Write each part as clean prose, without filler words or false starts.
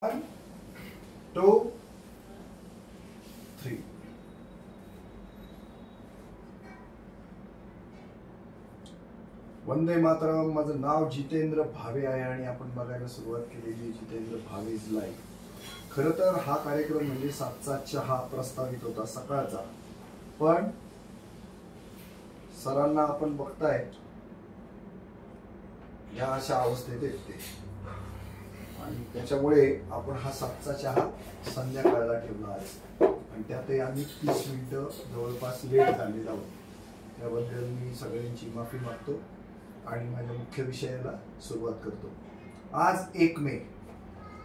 1, 2, 3. वंदे मातरम. माझं नाव जितेंद्र भावे आहे आणि आपण बघायला सुरुवात केलेली जितेंद्र भावेज लाईव्ह. खरं तर हा कार्यक्रम म्हणजे 7चा चहा प्रस्तावित होता सकाळचा, पण सरांना आपण बघताय या अशा अवस्थेत येते आणि त्याच्यामुळे आपण हा 7चा चहा संध्याकाळला ठेवला आहे आणि त्यातही आम्ही 30 मिनिटं जवळपास लेट झालेलो आहोत. त्याबद्दल मी सगळ्यांची माफी मागतो आणि माझ्या मुख्य विषयाला सुरुवात करतो. आज 1 मे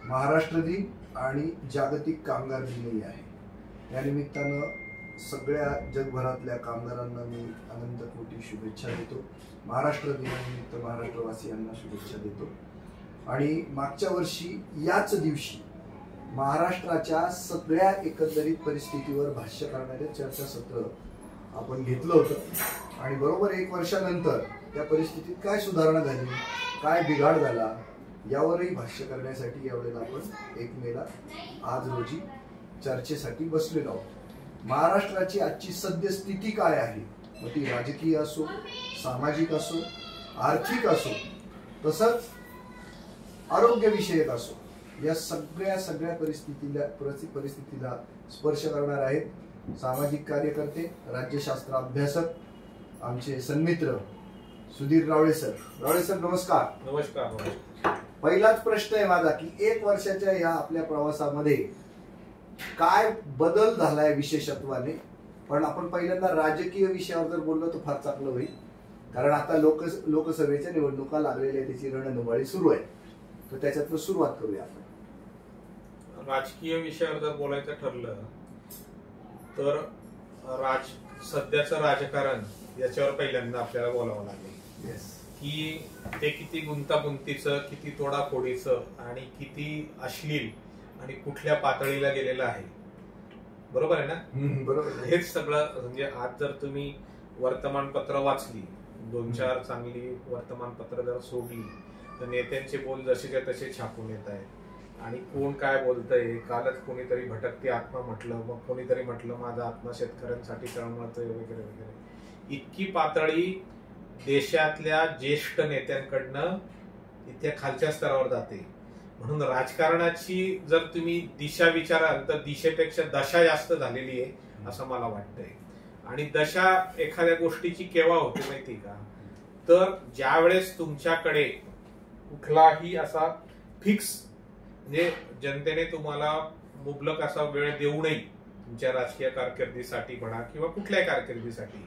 महाराष्ट्र दिन आणि जागतिक कामगार दिनही आहे. या निमित्तानं सगळ्या जगभरातल्या कामगारांना मी अनंत कोटी शुभेच्छा देतो. महाराष्ट्र दिनानिमित्त महाराष्ट्रवासियांना शुभेच्छा देतो. आणि मागच्या वर्षी याच दिवशी महाराष्ट्राच्या सगळ्या एकंदरीत परिस्थितीवर भाष्य करणारे चर्चासत्र आपण घेतलं होतं आणि बरोबर 1 वर्षानंतर त्या परिस्थितीत काय सुधारणा झाली, काय बिघाड झाला यावरही भाष्य करण्यासाठी यावेळेला आपण 1 मेला आज रोजी चर्चेसाठी बसलेलो आहोत. महाराष्ट्राची आजची सद्यस्थिती काय आहे, मग ती राजकीय असो, सामाजिक असो, आर्थिक असो, तसंच आरोग्यविषयक असो, या सगळ्या परिस्थितीला स्पर्श करणार आहेत सामाजिक कार्यकर्ते, राज्यशास्त्र अभ्यासक, आमचे सन्मित्र सुधीर रावळे सर. रावळे सर नमस्कार. नमस्कार. पहिलाच प्रश्न आहे माझा की 1 वर्षाच्या या आपल्या प्रवासामध्ये काय बदल झालाय विशेषत्वाने. पण आपण पहिल्यांदा राजकीय विषयावर जर बोललो तर फार चांगलं होईल, कारण आता लोकसभेच्या निवडणुका लागलेल्या, त्याची रणधुमाळी सुरू आहे, तर त्याच्यातून सुरुवात करूया आपण. राजकीय विषयावर जर बोलायचं ठरलं तर सध्याचं राजकारण याच्यावर पहिल्यांदा आपल्याला बोलावं लागेल. की ते किती गुंतागुंतीचं, किती तोडाफोडीचं आणि किती अश्लील आणि कुठल्या पातळीला गेलेलं आहे. बरोबर आहे ना? बरोबर. हेच सगळं म्हणजे आज जर तुम्ही वर्तमानपत्र वाचली, 2-4 चांगली वर्तमानपत्र जर सोडली तर नेत्यांचे बोल जसेच्या तसे छापून येत आहेत आणि कोण काय बोलतंय. कालच कोणीतरी भटकती आत्मा म्हटलं, मग कोणीतरी म्हटलं माझा आत्मा शेतकऱ्यांसाठी तळमळतोय वगैरे वगैरे. इतकी पातळी देशातल्या ज्येष्ठ नेत्यांकडनं इतक्या खालच्या स्तरावर जाते. म्हणून राजकारणाची जर तुम्ही दिशा विचाराल तर दिशेपेक्षा दशा जास्त झालेली आहे असं मला वाटतंय. आणि दशा एखाद्या गोष्टीची केव्हा होते माहिती का, तर ज्या वेळेस तुमच्याकडे कुठलाही असा फिक्स म्हणजे जनतेने तुम्हाला मुबलक असा वेळ देऊनही, तुमच्या राजकीय कारकिर्दीसाठी म्हणा किंवा कुठल्याही कारकिर्दीसाठी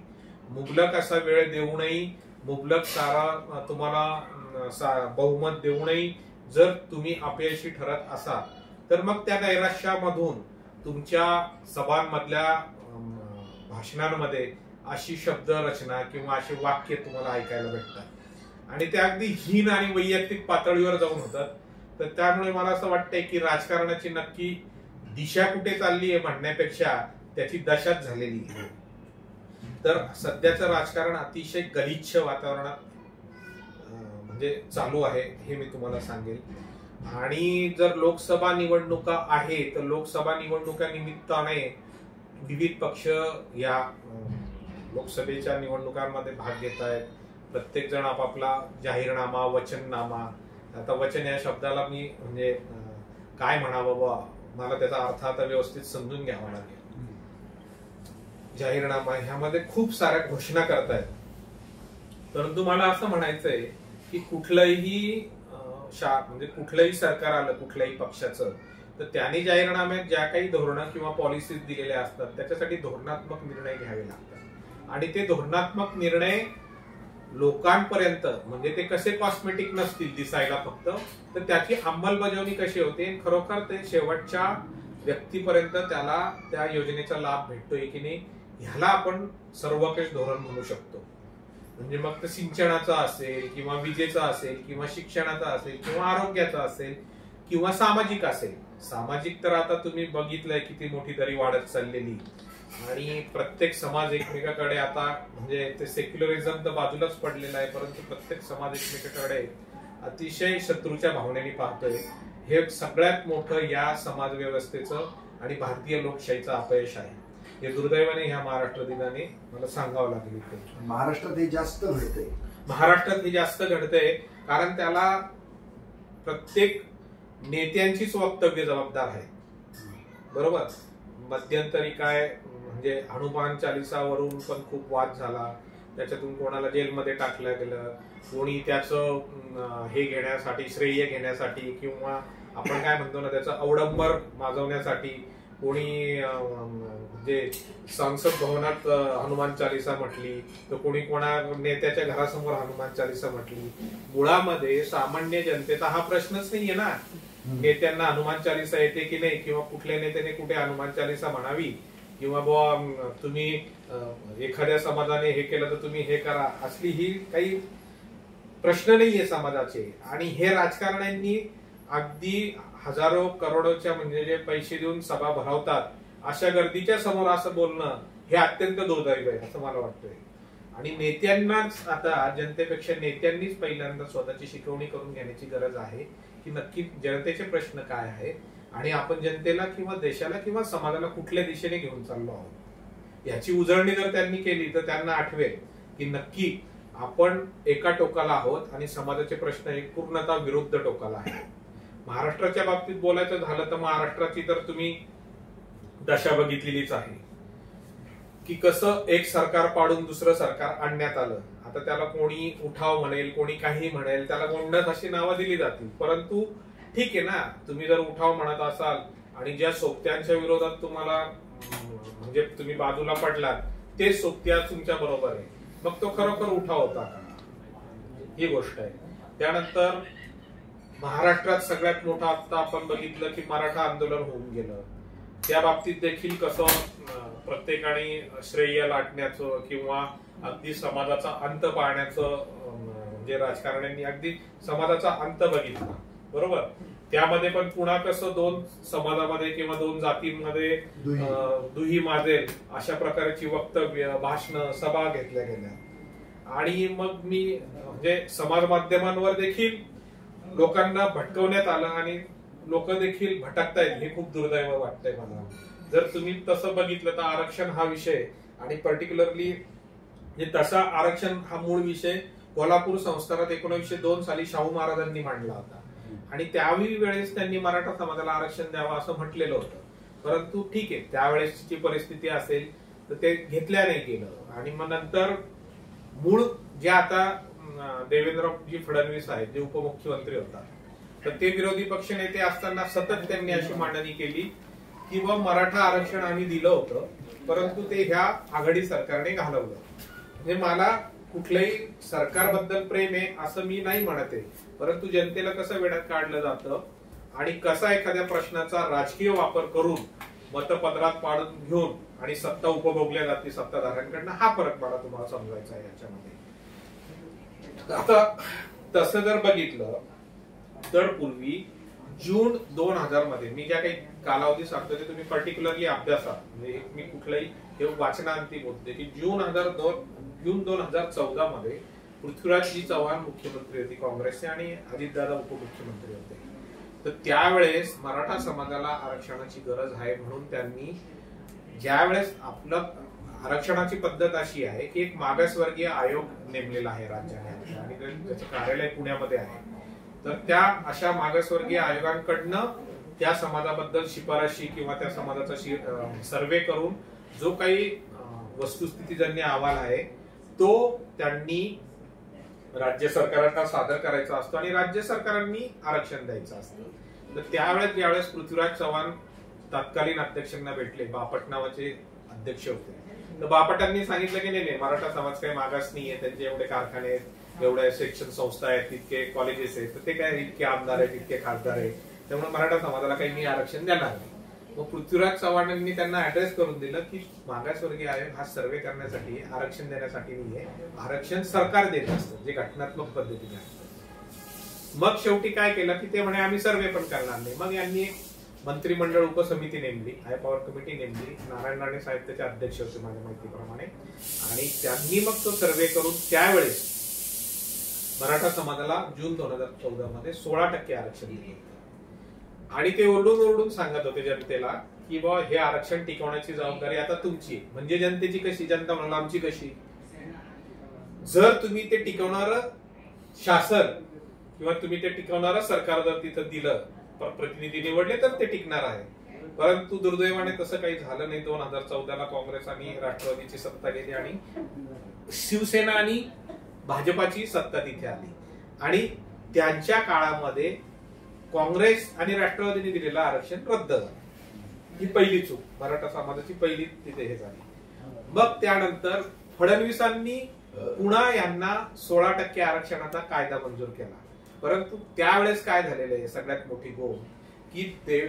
मुबलक असा वेळ देऊनही, मुबलक सारा तुम्हाला बहुमत देऊनही जर तुम्ही अपयशी ठरत असाल तर मग त्या नैराश्यामधून तुमच्या सभांमधल्या भाषणांमध्ये अशी शब्द रचना किंवा अशी वाक्य तुम्हाला ऐकायला भेटतात आणि ते अगदी हीन आणि वैयक्तिक पातळीवर जाऊन होतात. तर त्यामुळे मला असं वाटतंय की राजकारणाची नक्की दिशा कुठे चालली आहे म्हणण्यापेक्षा त्याची दशाच झालेली आहे. तर सध्याचं राजकारण अतिशय गलिच्छ वातावरणात म्हणजे चालू आहे हे मी तुम्हाला सांगेल. आणि जर लोकसभा निवडणुका आहे तर लोकसभा निवडणुका निमित्ताने विविध पक्ष या लोकसभेच्या निवडणुकांमध्ये भाग घेत आहेत. प्रत्येक जण आपापला जाहीरनामा, वचननामा, आता वचन या शब्दाला मी म्हणजे काय म्हणावं बाबा, मला त्याचा अर्थ आता व्यवस्थित समजून घ्यावा लागेल. जाहीरनामा ह्यामध्ये खूप साऱ्या घोषणा करतायत, परंतु मला असं म्हणायचंय की कुठलंही म्हणजे कुठलंही सरकार आलं कुठल्याही पक्षाचं तर त्यांनी जाहीरनाम्यात ज्या काही धोरणं किंवा पॉलिसीज दिलेल्या असतात त्याच्यासाठी धोरणात्मक निर्णय घ्यावे लागतात आणि ते धोरणात्मक निर्णय लोकांपर्यंत म्हणजे ते कसे कॉस्मेटिक नसतील दिसायला फक्त, तर त्याची अंमलबजावणी कशी होते, खरोखर ते शेवटच्या व्यक्तीपर्यंत त्याला त्या योजनेचा लाभ भेटतोय की नाही, ह्याला आपण सर्वकष धोरण म्हणू शकतो. म्हणजे मग ते सिंचनाचा असेल किंवा विजेचा असेल किंवा शिक्षणाचा असेल किंवा आरोग्याचा असेल किंवा सामाजिक असेल. सामाजिक तर आता तुम्ही बघितलंय किती मोठी दरी वाढत चाललेली आणि प्रत्येक समाज एकमेकाकडे आता म्हणजे ते सेक्युलरिझम तर बाजूलाच पडलेलं आहे, परंतु प्रत्येक समाज एकमेकाकडे अतिशय शत्रूच्या भावनेने पाहतोय. हे सगळ्यात मोठं या समाज व्यवस्थेचं आणि भारतीय लोकशाहीचं अपयश आहे. हे दुर्दैवाने ह्या महाराष्ट्र दिनाने मला सांगावं लागेल. महाराष्ट्रात हे जास्त घडतंय. महाराष्ट्रात हे जास्त घडतंय कारण त्याला प्रत्येक नेत्यांचीच वक्तव्य जबाबदार आहे. बरोबर. मध्यंतरी काय म्हणजे हनुमान चालिसावरून पण खूप वाद झाला. त्याच्यातून कोणाला जेलमध्ये टाकलं गेलं, कोणी त्याचं हे घेण्यासाठी, श्रेय घेण्यासाठी किंवा आपण काय म्हणतो ना त्याचं अवडंबर माजवण्यासाठी कोणी म्हणजे संसद भवनात हनुमान चालिसा म्हटली, तर कोणी कोणा नेत्याच्या घरासमोर हनुमान चालिसा म्हटली. मुळामध्ये सामान्य जनतेचा हा प्रश्नच नाहीये ना, नेत्यांना हनुमान चालिसा येते की नाही, किंवा कुठल्या नेत्याने कुठे हनुमान चालिसा म्हणावी, किंवा बुवा तुम्ही एखाद्या समाजाने हे केलं तर तुम्ही हे करा, असली ही काही प्रश्न नाहीये समाजाचे. आणि हे राजकारण्यांनी अगदी हजारो करोडोच्या म्हणजे जे पैसे देऊन सभा भरवतात अशा गर्दीच्या समोर असं बोलणं हे अत्यंत दुर्दैवी आहे असं मला वाटतंय. आणि नेत्यांनाच आता जनतेपेक्षा नेत्यांनीच पहिल्यांदा स्वतःची शिकवणी करून घेण्याची गरज आहे की नक्की जनतेचे प्रश्न काय आहेत आणि आपण जनतेला किंवा देशाला किंवा समाजाला कुठल्या दिशेने घेऊन चाललो आहोत याची उजळणी जर त्यांनी केली तर त्यांना आठवेल की नक्की आपण एका टोकाला आहोत आणि समाजाचे प्रश्न एक पूर्णतः विरुद्ध टोकाला आहे. महाराष्ट्राच्या बाबतीत बोलायचं झालं तर महाराष्ट्राची तर तुम्ही दशा बघितलेलीच आहे की कसं एक सरकार पाडून दुसरं सरकार आणण्यात आलं. आता त्याला कोणी उठाव म्हणेल, कोणी काही म्हणेल, त्याला गोंडस अशी नावं दिली जातील. परंतु ठीक आहे ना, तुम्ही जर उठाव म्हणत असाल आणि ज्या सोबत्यांच्या विरोधात तुम्हाला म्हणजे तुम्ही बाजूला पडलात ते सोबत्या तुमच्या बरोबर आहे, मग तो खरोखर उठाव होता का, ही गोष्ट आहे. त्यानंतर महाराष्ट्रात सगळ्यात मोठं आता आपण बघितलं की मराठा आंदोलन होऊन गेलं. त्या बाबतीत देखील कसं प्रत्येकाने श्रेय लाटण्याचं किंवा अगदी समाजाचा अंत पाहण्याचं म्हणजे राजकारण्यांनी अगदी समाजाचा अंत बघितला. बरोबर. त्यामध्ये पण पुन्हा कसं दोन समाजामध्ये किंवा दोन जातींमध्ये दुही माजेल अशा प्रकारची वक्तव्य, भाषणं, सभा घेतल्या गेल्या. आणि मग मी म्हणजे समाज माध्यमांवर देखील लोकांना भटकवण्यात आलं आणि लोक देखील भटकतायत. हे खूप दुर्दैव वाटतंय मला. जर तुम्ही तसं बघितलं तर आरक्षण हा विषय आणि पर्टिक्युलरली तसा आरक्षण हा मूळ विषय कोल्हापूर संस्थानात 1902 साली शाहू महाराजांनी मांडला होता आणि त्यावेळी वेळेस त्यांनी मराठा समाजाला आरक्षण द्यावं असं म्हटलेलं होतं. परंतु ठीक आहे, त्यावेळेसची परिस्थिती असेल तर ते घेतल्या नाही गेलं. आणि मग नंतर मूळ जे आता देवेंद्रजी फडणवीस आहेत जे उपमुख्यमंत्री होता, तर ते विरोधी पक्ष नेते असताना सतत त्यांनी अशी मांडणी केली की बा मराठा आरक्षण आम्ही दिलं होतं परंतु ते ह्या आघाडी सरकारने घालवलं. म्हणजे मला कुठल्याही सरकारबद्दल प्रेम आहे असं मी नाही म्हणत आहे, परंतु जनतेला कसं वेड्यात काढलं जातं आणि कसा एखाद्या प्रश्नाचा राजकीय वापर करून मतपत्रात पाडून घेऊन आणि सत्ता उपभोगल्या जाते सत्ताधाऱ्यांकडनं, हा फरक मला तुम्हाला समजायचा आहे याच्यामध्ये. आता तसं जर बघितलं तर पूर्वी जून 2000 मध्ये मी ज्या काही कालावधी सांगतो ते तुम्ही पर्टिक्युलरली अभ्यासा. म्हणजे मी कुठलाही वाचनांती बोलते की जून 2014 मध्ये पृथ्वीराजजी चव्हाण मुख्यमंत्री होते काँग्रेसचे आणि अजितदादा उपमुख्यमंत्री होते. तर त्यावेळेस मराठा समाजाला आरक्षणाची गरज आहे म्हणून त्यांनी ज्यावेळेस आपलं आरक्षणाची पद्धत अशी आहे की एक मागासवर्गीय आयोग नेमलेला आहे राज्याने आणि त्याचं कार्यालय पुण्यामध्ये आहे. तर त्या अशा मागासवर्गीय आयोगांकडनं त्या समाजाबद्दल शिफारशी किंवा त्या समाजाचा सर्वे करून जो काही वस्तुस्थितीजन्य अहवाल आहे तो त्यांनी राज्य सरकारांना सादर करायचा असतो आणि राज्य सरकारांनी आरक्षण द्यायचं असतं. तर त्यावेळेस ज्यावेळेस पृथ्वीराज चव्हाण तत्कालीन अध्यक्षांना भेटले, बापट नावाचे अध्यक्ष होते, तर बापटांनी सांगितलं की नाही मराठा समाज काही मागास नाहीये, त्यांचे एवढे कारखाने आहेत, एवढ्या शिक्षण संस्था आहेत, तितके कॉलेजेस आहेत, तर ते काय इतके आमदार आहेत, इतके खासदार आहेत, त्यामुळे मराठा समाजाला काही मी आरक्षण देणार नाही. मग पृथ्वीराज चव्हाणांनी त्यांना ऍड्रेस करून दिलं की मागासवर्गीय आयोग हा सर्वे करण्यासाठी आरक्षण देण्यासाठी नाहीये, आरक्षण सरकार देत असतं जे घटनात्मक पद्धतीने असतं. मग शेवटी काय केलं की ते म्हणे आम्ही सर्वे पण करणार नाही. मग यांनी एक मंत्रिमंडळ उपसमिती नेमली, हाय पॉवर कमिटी नेमली. नारायण राणे साहेब त्याचे अध्यक्ष होते माझ्या माहितीप्रमाणे, आणि त्यांनी मग तो सर्वे करून त्यावेळेस मराठा समाजाला जून 2014 मध्ये 16% आरक्षण दिलं. आणि ते ओरडून ओरडून सांगत होते जनतेला की बाबा हे आरक्षण टिकवण्याची जबाबदारी आता तुमची आहे. म्हणजे जनतेची कशी? जनता म्हणाला आमची कशी? जर तुम्ही ते टिकवणार शासन किंवा तुम्ही ते टिकवणारं सरकार जर तिथं दिलं, प्रतिनिधी निवडले तर ते टिकणार आहे. परंतु दुर्दैवाने तसं काही झालं नाही. 2014ला काँग्रेस आणि राष्ट्रवादीची सत्ता गेली आणि शिवसेना आणि भाजपाची सत्ता तिथे आली आणि त्यांच्या काळामध्ये काँग्रेस आणि राष्ट्रवादीने दिलेलं आरक्षण रद्द झालं. ही पहिली चूक मराठा समाजाची पहिली तिथे हे झाली. मग त्यानंतर फडणवीसांनी पुन्हा यांना 16% आरक्षणाचा कायदा मंजूर केला. परंतु त्यावेळेस काय झालेलं आहे सगळ्यात मोठी गोष्ट की ते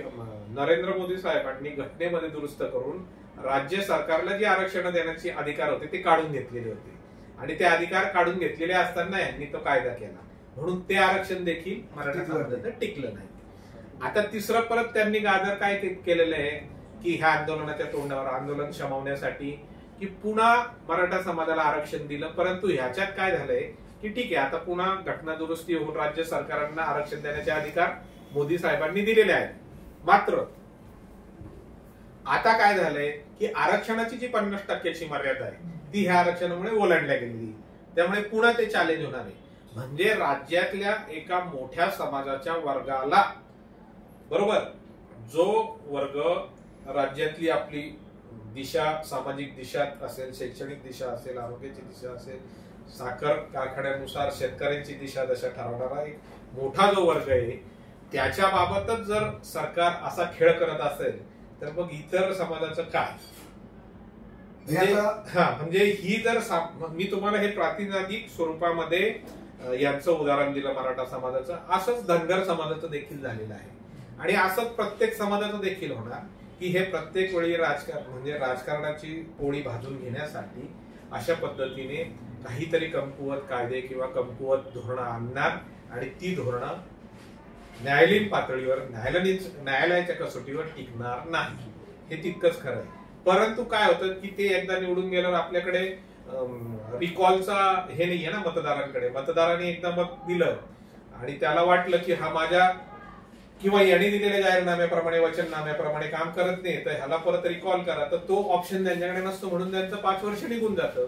नरेंद्र मोदी साहेबांनी घटनेमध्ये दुरुस्त करून राज्य सरकारला जे आरक्षण देण्याचे अधिकार होते ते काढून घेतलेले होते आणि ते अधिकार काढून घेतलेले असताना यांनी तो कायदा केला. म्हणून ते आरक्षण देखील मराठा समाजाचं टिकलं नाही. आता तिसरं परत त्यांनी गाजर काय केलेलं आहे की ह्या आंदोलनाच्या तोंडावर आंदोलन शमवण्यासाठी की पुन्हा मराठा समाजाला आरक्षण दिलं. परंतु ह्याच्यात काय झालंय की ठीक आहे आता पुन्हा घटना दुरुस्ती होऊन राज्य सरकारांना आरक्षण देण्याचे अधिकार मोदी साहेबांनी दिलेले आहेत. मात्र आता काय झालंय की आरक्षणाची जी 50%ची मर्यादा आहे ती ह्या आरक्षणामुळे ओलांडल्या गेलेली. त्यामुळे पुन्हा ते चॅलेंज होणार आहे. म्हणजे राज्यातल्या एका मोठ्या समाजाच्या वर्गाला, बरोबर, जो वर्ग राज्यातली आपली दिशा, सामाजिक दिशा असेल, शैक्षणिक दिशा असेल, आरोग्याची दिशा असेल, साखर कारखान्यानुसार शेतकऱ्यांची दिशा दशा ठरवणारा एक मोठा जो वर्ग आहे त्याच्या बाबतच जर सरकार असा खेळ करत असेल तर मग इतर समाजाचं काय? म्हणजे ही जर मी तुम्हाला हे प्रातिनिधिक स्वरूपामध्ये यांचं उदाहरण दिलं मराठा समाजाचं, असंच धनगर समाजाचं देखील झालेलं आहे आणि असंच प्रत्येक समाजाचं देखील होणार की हे प्रत्येक वेळी राजकारणाची पोळी भाजून घेण्यासाठी अशा पद्धतीने काहीतरी कमकुवत कायदे किंवा कमकुवत धोरणं आणणार आणि ती धोरणं न्यायालयीन पातळीवर न्यायालयाच्या कसोटीवर टिकणार नाही. हे तितकंच खरं आहे. परंतु काय होतं की ते एकदा निवडून गेल्यावर आपल्याकडे रिकॉलचा हे नाहीये ना मतदारांकडे. मतदारांनी एकदा मत दिलं आणि त्याला वाटलं की हा माझ्या किंवा यांनी दिलेल्या जाहीरनाम्याप्रमाणे वचननाम्याप्रमाणे काम करत नाही तर ह्याला परत रिकॉल करा, तर तो ऑप्शन त्यांच्याकडे नसतो. म्हणून त्यांचं 5 वर्ष निघून जातं.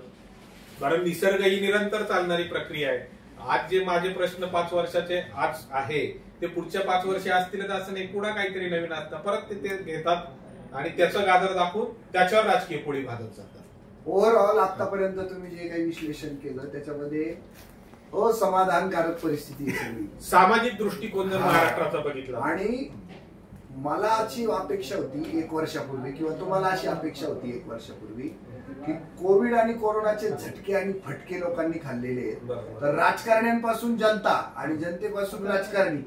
कारण निसर्ग ही निरंतर चालणारी प्रक्रिया आहे. आज जे माझे प्रश्न 5 वर्षाचे आज आहे ते पुढच्या 5 वर्ष असतीलच असं नाही. पुन्हा काहीतरी नवीन असतं, परत ते घेतात आणि त्याचं गाजर दाखवून त्याच्यावर राजकीय पोळी भाजत जातात. ओव्हरऑल आतापर्यंत तुम्ही जे काही विश्लेषण केलं त्याच्यामध्ये असमाधानकारक परिस्थिती आहे. सामाजिक दृष्टिकोन जर महाराष्ट्राचा बघितला आणि मला अशी अपेक्षा होती 1 वर्षापूर्वी किंवा तुम्हाला अशी अपेक्षा होती 1 वर्षापूर्वी की कोविड आणि कोरोनाचे झटके आणि फटके लोकांनी खाल्लेले आहेत, तर राजकारण्यांपासून जनता आणि जनतेपासून राजकारणी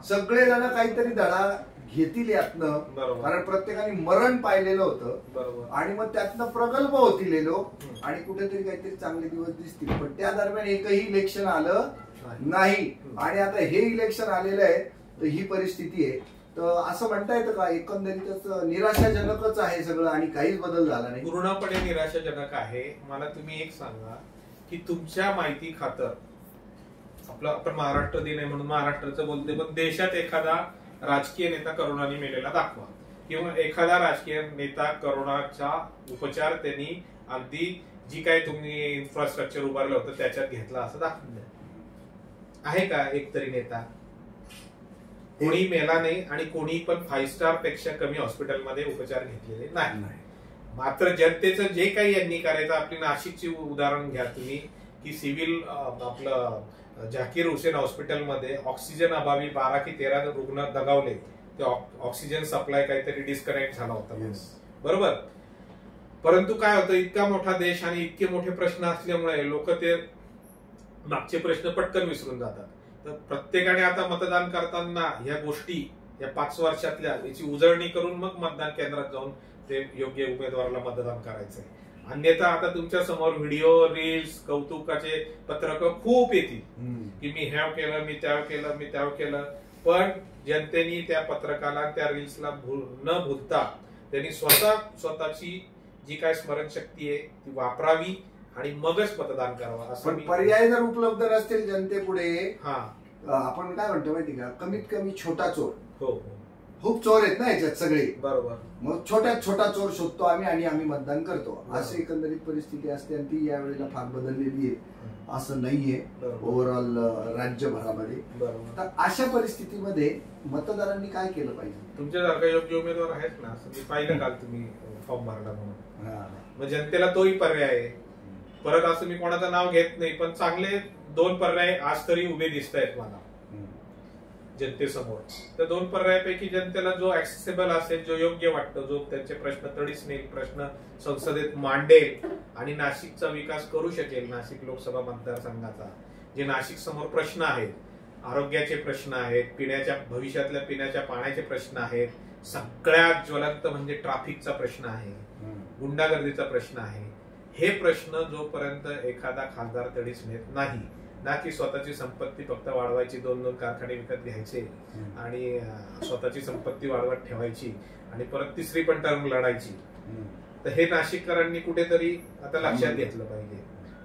सगळेजण काहीतरी धडा घेतील यातनं. कारण प्रत्येकाने मरण पाहिलेलं होतं आणि मग त्यातनं प्रगल्भ होतील लोक आणि कुठेतरी काहीतरी चांगले दिवस दिसतील. पण त्या दरम्यान एकही इलेक्शन आलं नाही आणि आता हे इलेक्शन आलेलं आहे तर ही परिस्थिती आहे. तर असं म्हणता येतं का एकंदरीतच निराशाजनकच आहे सगळं आणि काहीच बदल झाला नाही? पूर्णपणे निराशाजनक आहे. मला तुम्ही एक सांगा की तुमच्या माहिती खातर आपण महाराष्ट्र दिन आहे म्हणून महाराष्ट्राचं बोलते, पण देशात एखादा राजकीय नेता करोनाने मेलेला दाखवा किंवा एखादा राजकीय नेता करोनाचा उपचार त्यांनी अगदी जी काही तुम्ही इन्फ्रास्ट्रक्चर उभारलं होतं त्याच्यात घेतला असं दाखवून द्या. आहे का एक तरी नेता? कोणी मेला नाही आणि कोणी पण 5 स्टार पेक्षा कमी हॉस्पिटलमध्ये उपचार घेतलेले नाही. मात्र जनतेचं जे काही यांनी करायचं, आपली नाशिकची उदाहरण घ्या तुम्ही की सिव्हिल आपलं झाकीर हुसेन हॉस्पिटलमध्ये ऑक्सिजन अभावी 12 की 13 रुग्ण दगावले. ते ऑक्सिजन सप्लाय काहीतरी डिस्कनेक्ट झाला होता, बरोबर. परंतु काय होतं, इतका मोठा देश आणि इतके मोठे प्रश्न असल्यामुळे लोक ते मागचे प्रश्न पटकन विसरून जातात. तर प्रत्येकाने आता मतदान करताना या गोष्टी या 5 वर्षातल्या याची उजळणी करून मग मतदान केंद्रात जाऊन ते योग्य उमेदवाराला मतदान करायचंय. अन्यथा आता तुमच्या समोर व्हिडिओ, रील्स, कौतुकाचे पत्रक खूप येतील की मी ह्याव केलं, मी त्याव केलं, मी त्याव केलं. पण जनतेने त्या पत्रकाला त्या रील्सला न भूलता त्यांनी स्वतःची जी काय स्मरणशक्ती आहे ती वापरावी आणि मगच मतदान करावं. पण पर्याय जर उपलब्ध नसतील जनतेपुढे, आपण काय म्हणतो माहिती का, कमीत कमी छोटा चोर. हो, खूप चोर आहेत ना याच्यात सगळे, बरोबर. मग छोट्यात छोटा चोर शोधतो आम्ही आणि आम्ही मतदान करतो, अशी एकंदरीत परिस्थिती असते. आणि ती यावेळेला फार बदललेली आहे असं नाहीये ओव्हरऑल राज्यभरामध्ये. तर अशा परिस्थितीमध्ये मतदारांनी काय केलं पाहिजे? तुमच्यासारखा योग्य उमेदवार आहेत ना, मी पाहिलं काल तुम्ही फॉर्म भरला म्हणून, मग जनतेला तोही पर्याय आहे. परत असं मी कोणाचं नाव घेत नाही, पण चांगले 2 पर्याय आज तरी उभे दिसत आहेत मला जनतेसमोर. तर 2 पर्यायापैकी जनतेला जो ऍक्सेसिबल असेल, जो योग्य वाटतो, जो त्यांचे प्रश्न तडीस नेईल, प्रश्न संसदेत मांडेल आणि नाशिकचा विकास करू शकेल, नाशिक लोकसभा मतदारसंघाचा, जे नाशिक समोर प्रश्न आहेत, आरोग्याचे प्रश्न आहेत, भविष्यातल्या पिण्याच्या पाण्याचे प्रश्न आहेत, सगळ्यात ज्वलंत म्हणजे ट्रॅफिकचा प्रश्न आहे, गुंडागर्दीचा प्रश्न आहे. हे प्रश्न जोपर्यंत एखादा खासदार तडीस नेत नाही, ना की स्वतःची संपत्ती फक्त वाढवायची, 2-2 कारखाने विकत घ्यायचे आणि स्वतःची संपत्ती वाढवत ठेवायची आणि परत तिसरी पण टर्म लढायची, तर हे नाशिककरांनी कुठेतरी आता लक्षात घेतलं पाहिजे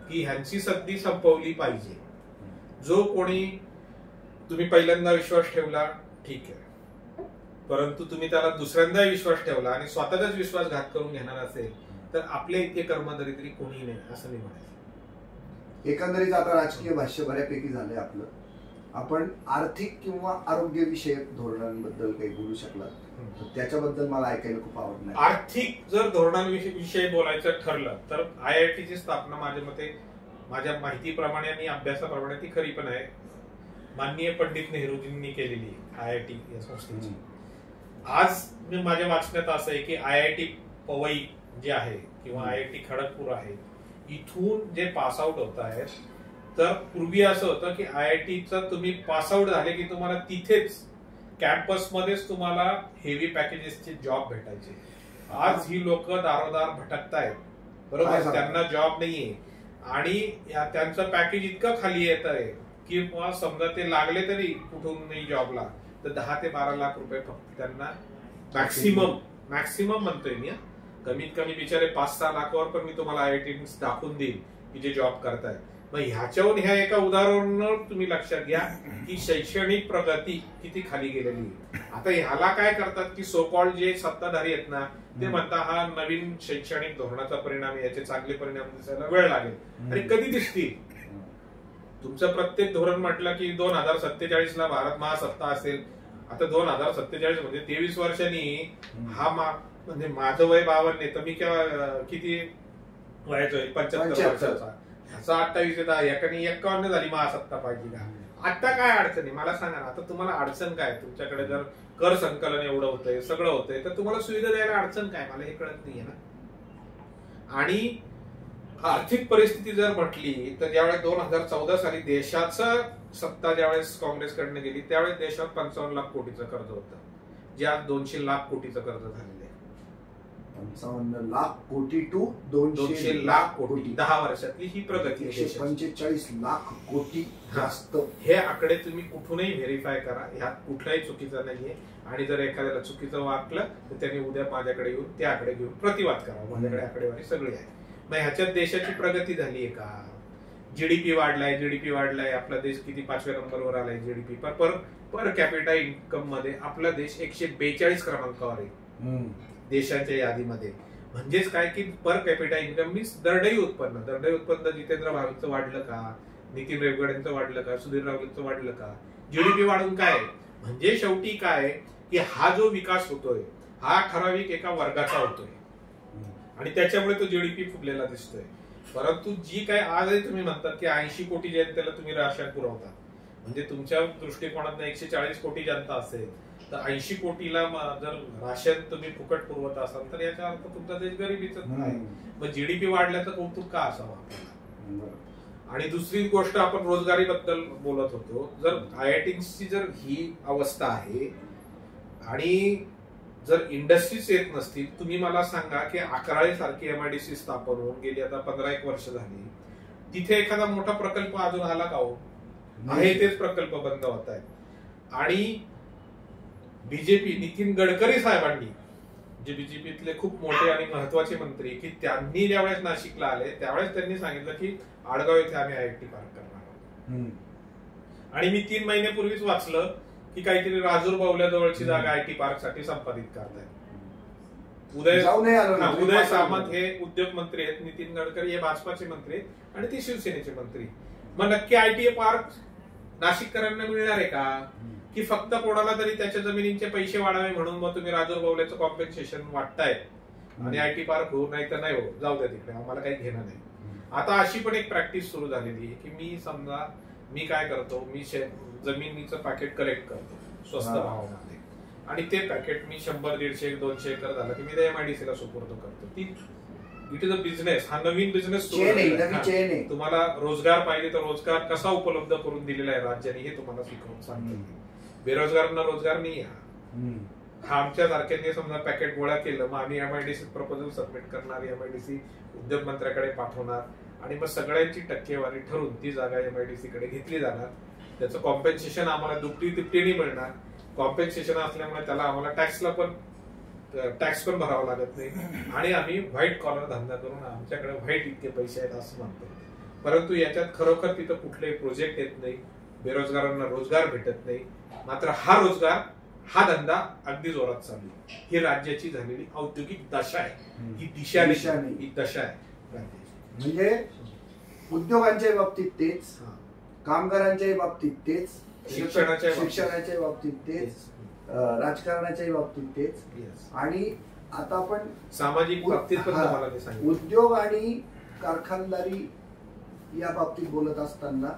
की ह्यांची सद्दी संपवली पाहिजे. जो कोणी तुम्ही पहिल्यांदा विश्वास ठेवला ठीक आहे, परंतु तुम्ही त्याला दुसऱ्यांदा विश्वास ठेवला आणि स्वतःचाच विश्वासघात करून घेणार असेल तर आपल्या इतके कर्मचारी तरी कोणी नाही असं नाही म्हणायचं. एकंदरीत आता राजकीय भाष्य बऱ्यापैकी झालंय आपलं. आपण आर्थिक किंवा आरोग्य विषयक धोरणांबद्दल काही बोलू शकलात, त्याच्याबद्दल मला ऐकायला खूप आवडणार. आर्थिक जर धोरणांविषयी बोलायचं ठरलं तर IITची स्थापना माझ्या मते, माझ्या माहितीप्रमाणे आणि अभ्यासाप्रमाणे ती खरी पण आहे, माननीय पंडित नेहरूजींनी केलेली IIT या संस्थेची. आज मी माझ्या वाचण्यात असं आहे की IIT पवई जे आहे किंवा IIT खडगपूर आहे, इथून जे पासआउट होत आहेत, तर पूर्वी असं होतं की IITचं तुम्ही पासआउट झाले की तुम्हाला तिथेच कॅम्पसमध्येच तुम्हाला हेवी पॅकेजेसचे जॉब भेटायचे. आज ही लोक दारोदार भटकतायत, बरोबर, त्यांना जॉब नाहीये आणि त्यांचं पॅकेज इतकं खाली येत आहे की समजा ते लागले तरी कुठून नाही जॉबला तर 10 ते 12 लाख रुपये फक्त त्यांना मॅक्सिमम म्हणतोय मी, कमीत कमी बिचारे 5-6 लाखावर पण मी तुम्हाला IIT दाखवून देईल की जे जॉब करतायत. मग ह्याच्यावरून ह्या एका उदाहरणावर तुम्ही लक्षात घ्या की शैक्षणिक प्रगती किती खाली गेलेली. आता ह्याला काय करतात की सो कॉल्ड जे सत्ताधारी आहेत ना, ते म्हणतात हा नवीन शैक्षणिक धोरणाचा परिणाम, याचे चांगले परिणाम दिसायला वेळ लागेल. अरे कधी दिसतील? तुमचं प्रत्येक धोरण म्हटलं की 2047 ला भारत महासत्ता असेल. आता 2047 म्हणजे 23 वर्षांनी हा म्हणजे माझं वय 52 आहे, तर मी किती वयाचं आहे? 75 वर्षाचा. ह्याचा 28 येतात, एकाने 51 झाली महासत्ता पाहिजे का? आता काय अडचण आहे मला सांगा ना. आता तुम्हाला अडचण काय? तुमच्याकडे जर कर संकलन एवढं होतंय, सगळं होतंय, तर तुम्हाला सुविधा द्यायला अडचण काय? मला हे कळत नाहीये ना. आणि आर्थिक परिस्थिती जर म्हटली तर ज्यावेळेस 2014 साली देशाचं सत्ता ज्यावेळेस काँग्रेसकडनं गेली त्यावेळेस देशात 55 लाख कोटीचं कर्ज होतं, जे आज 200 लाख कोटीचं कर्ज झालेलं आहे. 55 लाख कोटी टू 200 लाख कोटी 10 वर्षातली ही प्रगती. 145 लाख कोटी जास्त. हे आकडे तुम्ही कुठूनही व्हेरीफाय करा, ह्यात कुठलाही चुकीचा नाहीये. आणि जर एखाद्याला चुकीचं वाटलं तर त्यांनी उद्या माझ्याकडे येऊन ते आकडे घेऊन प्रतिवाद करावा. माझ्याकडे आकडेवारी सगळी आहे. मग ह्याच्यात देशाची प्रगती झालीये का? जीडीपी वाढलाय. आपला देश किती 5व्या नंबरवर आलाय जीडीपी पर कॅपिटा इन्कम मध्ये. आपला देश 142 क्रमांकावर आहे देशांच्या यादीमध्ये. म्हणजेच काय की पर कॅपिटा इन्कम मीन्स दरडई उत्पन्न जितेंद्र भावेंचं वाढलं का? नितीन रेवगडेंचं वाढलं का? सुधीर रावलेंचं वाढलं का? जीडीपी वाढून काय? म्हणजे शेवटी काय की हा जो विकास होतोय हा ठराविक एका वर्गाचा होतोय आणि त्याच्यामुळे तो जीडीपी फुगलेला दिसतोय. परंतु जी काय आजही तुम्ही म्हणतात की 80 कोटी जनतेला तुम्ही राशन पुरवता, म्हणजे तुमच्या दृष्टिकोनात 140 कोटी जनता असेल तर 80 कोटीला जर राशन तुम्ही फुकट पुरवत असाल तर याचा अर्थ तुमचा देश गरिबीच आहे. मग जीडीपी वाढल्याचं कौतुक का असावं आपल्याला? आणि दुसरी गोष्ट, आपण रोजगारीबद्दल बोलत होतो. जर IITची जर ही अवस्था आहे आणि जर इंडस्ट्रीज येत नसतील, तुम्ही मला सांगा की 11 सारखी MIDC स्थापन होऊन गेली आता 15-1 वर्ष झाली, तिथे एखादा मोठा प्रकल्प अजून आला का हो? आहे तेच प्रकल्प बंद होत आहेत. आणि बीजेपी नितीन गडकरी साहेबांनी, जे बीजेपीतले खूप मोठे आणि महत्वाचे मंत्री, की त्यांनी ज्यावेळेस नाशिकला आले त्यावेळेस त्यांनी सांगितलं की आडगाव येथे आम्ही IIT पार्क करणार आहोत. आणि मी 3 महिन्यापूर्वीच वाचलं की काहीतरी राजूर बावल्याजवळची जागा आयटी पार्क साठी संपादित करतायत. उदय सामंत हे उद्योग मंत्री आहेत, नितीन गडकरी हे भाजपाचे मंत्री आहेत आणि ते शिवसेनेचे मंत्री. मग नक्की आयटी पार्क नाशिककरांना मिळणार आहे का, की फक्त कोणाला तरी त्याच्या जमिनींचे पैसे वाढावे म्हणून मग तुम्ही राजूर बावल्याचं कॉम्पेन्सेशन वाटताय आणि आयटी पार्क हो नाही तर नाही हो, जाऊ द्या तिकडे, आम्हाला काही घेणं नाही. आता अशी पण एक प्रॅक्टिस सुरू झालेली आहे की मी काय करतो, मी जमिनीचं पॅकेट कलेक्ट करतो स्वस्त भावामध्ये आणि ते पॅकेट मी 100, 150, 200 एकर झालं की मी त्या MIDC ला सुपूर्द करतो. ती इट इज अ बिझनेस, हा नवीन बिझनेस सुरू आहे. तुम्हाला रोजगार पाहिजे तर रोजगार कसा उपलब्ध करून दिलेला आहे राज्याने हे तुम्हाला शिकवून सांगतो. बेरोजगारांना रोजगार नाही हा आमच्या सारख्यांनी समजा पॅकेट गोळा केलं, मग आम्ही MIDC प्रपोजल सबमिट करणार, MIDC उद्योग मंत्र्याकडे पाठवणार आणि मग सगळ्यांची टक्केवारी ठरून ती जागा MIDC कडे घेतली जाणार. त्याचं कॉम्पेन्सेशन आम्हाला दुपटी तिपटीने मिळणार. कॉम्पेन्सेशन असल्यामुळे त्याला आम्हाला टॅक्स पण भरावा लागत नाही आणि आम्ही व्हाईट कॉलर धंदा करून आमच्याकडे व्हाईट इतके पैसे आहेत असं म्हणतो. परंतु याच्यात खरोखर तिथं कुठलेही प्रोजेक्ट येत नाही, बेरोजगारांना रोजगार भेटत नाही. मात्र हा धंदा अगदी जोरात चालू आहे. ही राज्याची झालेली औद्योगिक दशा आहे, ही दिशा नाही, ही दशा आहे. म्हणजे उद्योगांच्या बाबतीत तेच, कामगारांच्या बाबतीत तेच, शिक्षणाच्या बाबतीत तेच, राजकारणाच्या बाबतीत तेच आणि आता आपण सामाजिक बाबतीत उद्योग आणि कारखानदारी या बाबतीत बोलत असताना